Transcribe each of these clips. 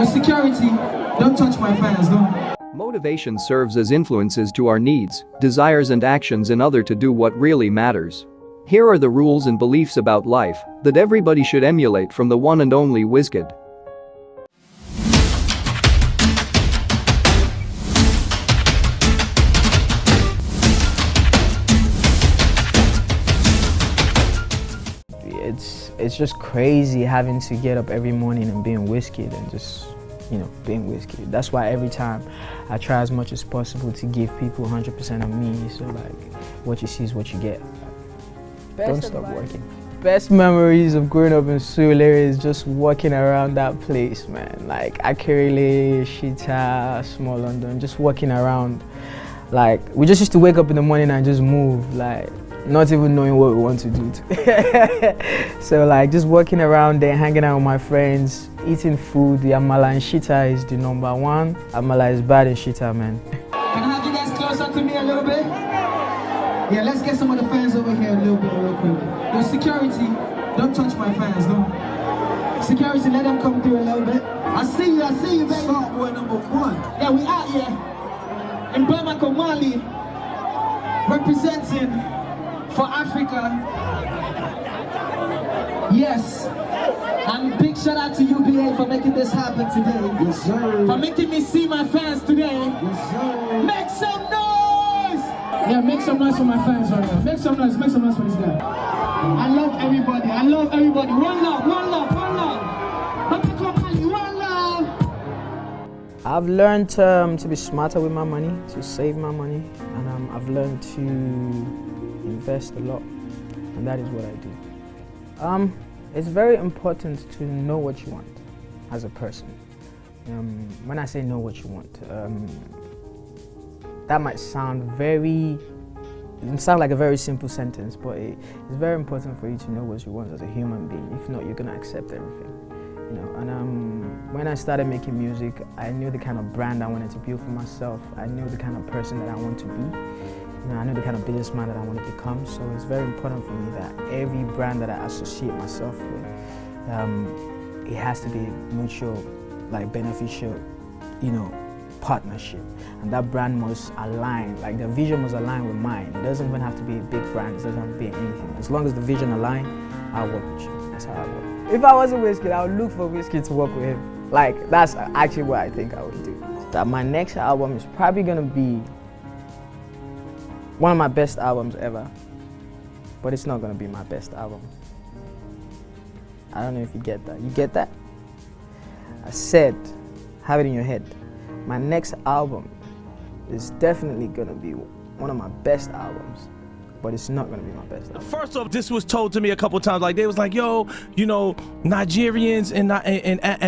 Your security, don't touch my fans, no. Motivation serves as influences to our needs, desires and actions in order to do what really matters. Here are the rules and beliefs about life that everybody should emulate from the one and only Wizkid. It's just crazy having to get up every morning and being Wizkid and just, being Wizkid. That's why every time I try as much as possible to give people 100% of me. So like, what you see is what you get. Don't stop working. Best memories of growing up in Surulere is just walking around that place, man. Like Akérèlé, Shita, Small London, just walking around. Like, we just used to wake up in the morning and just move, like, not even knowing what we want to do. So like, just walking around there, hanging out with my friends, eating food. The amala and shita is the number one. Amala is bad in shita, man. Can I have you guys closer to me a little bit? Yeah, let's get some of the fans over here a little bit real quick. Your security, don't touch my fans, no. Security, let them come through a little bit. I see you, baby. Start boy number one. Yeah, we out here in Bamako, Mali, representing for Africa. Yes. And big shout out to UBA for making this happen today. Yes, sir. For making me see my fans today. Yes, sir. Make some noise! Yeah, make some noise for my fans right now. Make some noise for this guy. I love everybody. One love. One love. I've learned to be smarter with my money, to save my money, and I've learned to invest a lot, and that is what I do. It's very important to know what you want as a person. When I say know what you want, that might sound like a very simple sentence, but it's very important for you to know what you want as a human being. If not, you're gonna accept everything. And when I started making music, I knew the kind of brand I wanted to build for myself. I knew the kind of person that I want to be. I know the kind of businessman that I want to become, so it's very important for me that every brand that I associate myself with, it has to be mutual, like beneficial, partnership. And that brand must align, like the vision must align with mine. It doesn't even have to be a big brand, it doesn't have to be anything. As long as the vision aligns, I'll work with you. That's how I work. If I was a Wizkid, I would look for Wizkid to work with him. Like, that's actually what I think I would do. That my next album is probably gonna be one of my best albums ever, but it's not gonna be my best album. I don't know if you get that. You get that? I said, have it in your head. My next album is definitely gonna be one of my best albums, but it's not gonna be my best album. First off, this was told to me a couple times. Like, they was like, yo, Nigerians in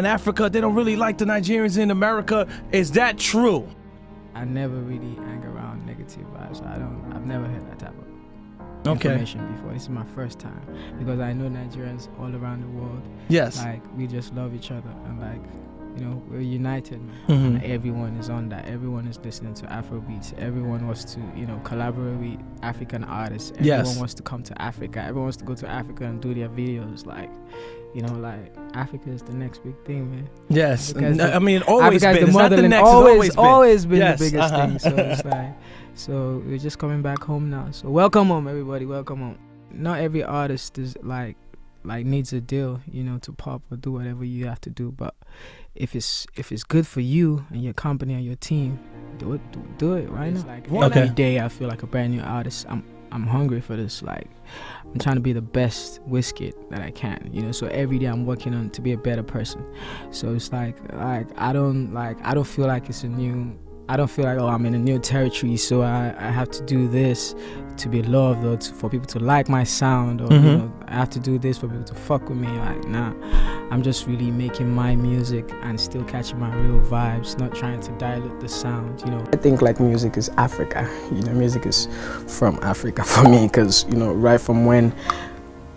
Africa, they don't really like the Nigerians in America. Is that true? I never really hang around negative vibes. I've never heard that type of information before. This is my first time, because I know Nigerians all around the world. Yes. Like, we just love each other, and like, we're united, man. Mm-hmm. And everyone is on that. Everyone is listening to Afrobeats. Everyone wants to, collaborate with African artists. Everyone wants to come to Africa. Everyone wants to go to Africa and do their videos. Like, like Africa is the next big thing, man. Yes. Always Been. The it's not the next, always been yes. the biggest thing. So it's like, so we're just coming back home now. So welcome home, everybody. Welcome home. Not every artist is like needs a deal, to pop or do whatever you have to do. But if it's good for you and your company and your team, do it. Right now. Like every day, I feel like a brand new artist. I'm hungry for this. Like, I'm trying to be the best Wizkid that I can, so every day I'm working on to be a better person. So it's like I don't feel like it's I don't feel like, oh, I'm in a new territory, so I have to do this to be loved, or for people to like my sound, or I have to do this for people to fuck with me. Like, nah, I'm just really making my music and still catching my real vibes, not trying to dilute the sound. I think like music is Africa. Music is from Africa for me, because right from when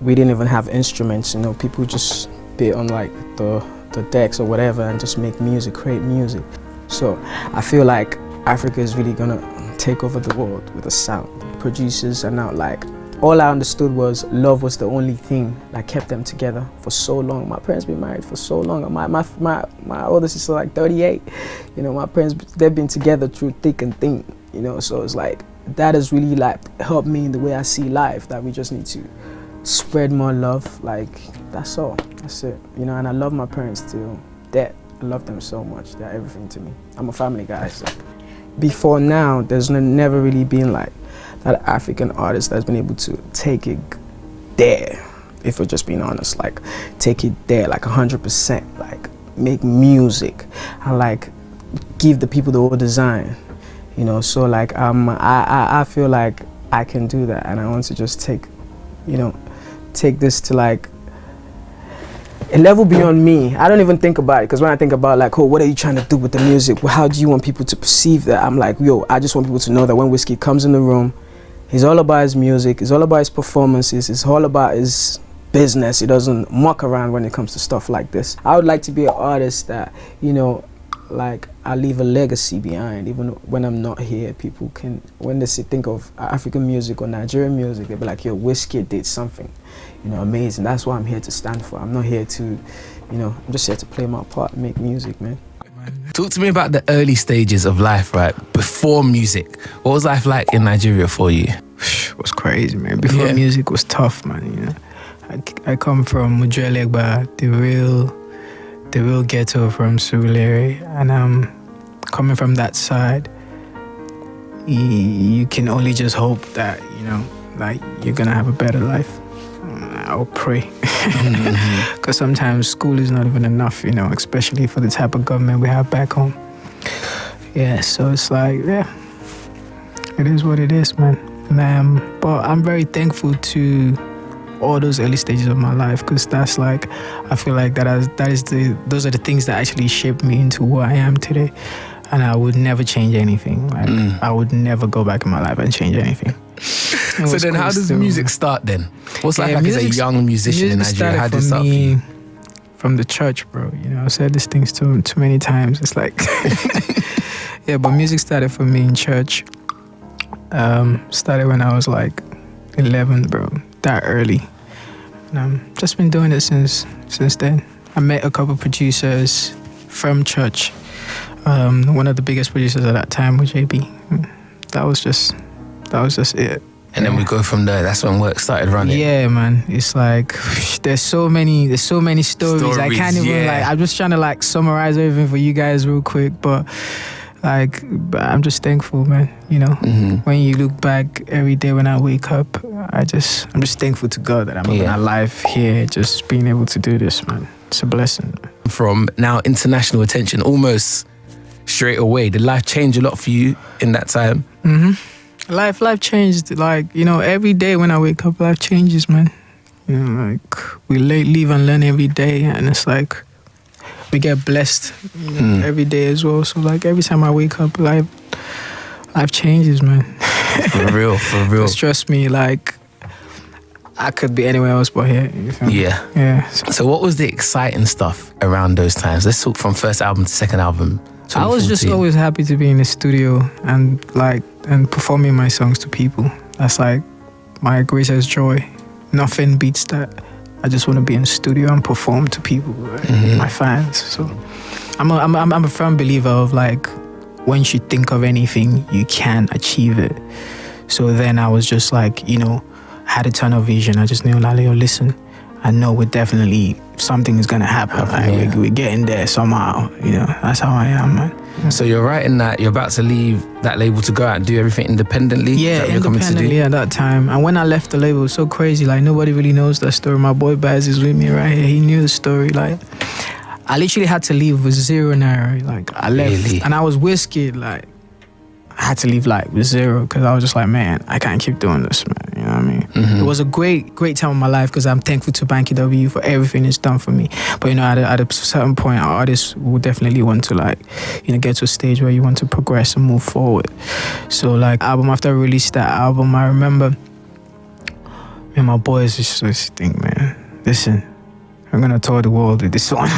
we didn't even have instruments, people just be on like the decks or whatever and just make music, create music. So I feel like Africa is really gonna take over the world with a sound. Producers are now like all I understood was love was the only thing that kept them together for so long. My parents been married for so long. My older sister like 38. You know, my parents, they've been together through thick and thin. You know, so it's like that has really like helped me in the way I see life. That we just need to spread more love. Like that's all. That's it. You know, and I love my parents till death. I love them so much. They're everything to me. I'm a family guy. So before now, there's never really been like that African artist that's been able to take it there, if we're just being honest, like take it there like 100%, like make music and like give the people the whole design, you know. So like I feel like I can do that, and I want to just take this to like a level beyond me. I don't even think about it, because when I think about like, oh, what are you trying to do with the music? Well, how do you want people to perceive that? I'm like, yo, I just want people to know that when Wizkid comes in the room, he's all about his music, he's all about his performances, it's all about his business. He doesn't muck around when it comes to stuff like this. I would like to be an artist that, you know, like I leave a legacy behind. Even when I'm not here, people can, when they think of African music or Nigerian music, they'll be like, yo, Wizkid did something, you know, amazing. That's what I'm here to stand for. I'm not here to, you know, I'm just here to play my part and make music, man. Talk to me about the early stages of life, right? Before music. What was life like in Nigeria for you? It was crazy, man. Before music was tough, man, you know. I come from Mujelegba, the real ghetto from Surulere, and coming from that side, you can only just hope that, you know, like you're gonna have a better life. I'll pray, because sometimes school is not even enough, you know, especially for the type of government we have back home. Yeah, so it's like, yeah, it is what it is, man. And, but I'm very thankful to all those early stages of my life, because that's like, I feel like those are the things that actually shaped me into who I am today. And I would never change anything. Like I would never go back in my life and change anything. So then how does music start then? What's life like as a young musician in Nigeria? How did it start for you? From the church, bro. You know, I've said these things too many times. It's like, yeah, but music started for me in church. Started when I was like 11, bro. That early. And just been doing it since then. I met a couple producers from church. One of the biggest producers at that time was JB. That was just it. And then we go from there. That's when work started running. Yeah, man. It's like there's so many stories. I can't even like. I'm just trying to like summarize everything for you guys real quick, but I'm just thankful, man. You know, when you look back every day when I wake up, I'm just thankful to God that I'm even alive here, just being able to do this, man. It's a blessing. From now international attention almost straight away. Did life change a lot for you in that time? Life changed. Like, you know, every day when I wake up, life changes, man. You know, like we live and learn every day, and it's like we get blessed, you know, every day as well. So like every time I wake up, life changes, man. For real. Just trust me, like I could be anywhere else but here. You feel me? Yeah. So what was the exciting stuff around those times? Let's talk from first album to second album. I was just always happy to be in the studio and performing my songs to people. That's like my greatest joy. Nothing beats that. I just want to be in the studio and perform to people, right? My fans. So I'm a firm believer of like, once you think of anything, you can achieve it. So then I was just like, you know, had a tunnel vision. I just knew, like, yo, listen, I know something is gonna happen. Like, we're getting there somehow. You know, that's how I am, man. So you're writing that you're about to leave that label to go out and do everything independently? Yeah, independently at that time. And when I left the label, it was so crazy. Like, nobody really knows that story. My boy Baz is with me right here. He knew the story. Like, I literally had to leave with 0 naira. Like, I left. Really? And I was Wizkid. Like, I had to leave like with 0, because I was just like, man, I can't keep doing this, man. You know what I mean? It was a great time of my life, because I'm thankful to Banky W for everything it's done for me. But, you know, at a certain point, artists will definitely want to, like, you know, get to a stage where you want to progress and move forward. So like, album after I released that album, I remember me and my boys just think, man, listen, I'm gonna tour the world with this one.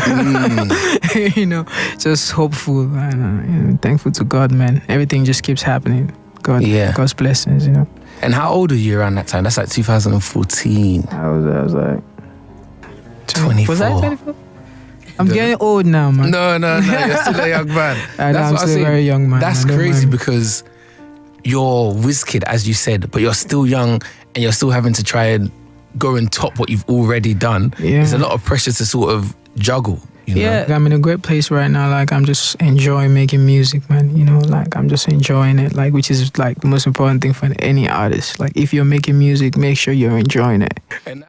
You know, just hopeful and you know, thankful to God, man. Everything just keeps happening. God's blessings, you know. And how old were you around that time? That's like 2014. I was like 24. Was I 24? I'm getting old now, man. No, you're still a young man. I'm still a very young man. That's crazy because you're Wizkid, as you said, but you're still young and you're still having to try and go and top what you've already done. Yeah. There's a lot of pressure to sort of juggle. You know? Yeah, I'm in a great place right now. Like, I'm just enjoying making music, man. You know, like, I'm just enjoying it, like, which is like the most important thing for any artist. Like, if you're making music, make sure you're enjoying it. And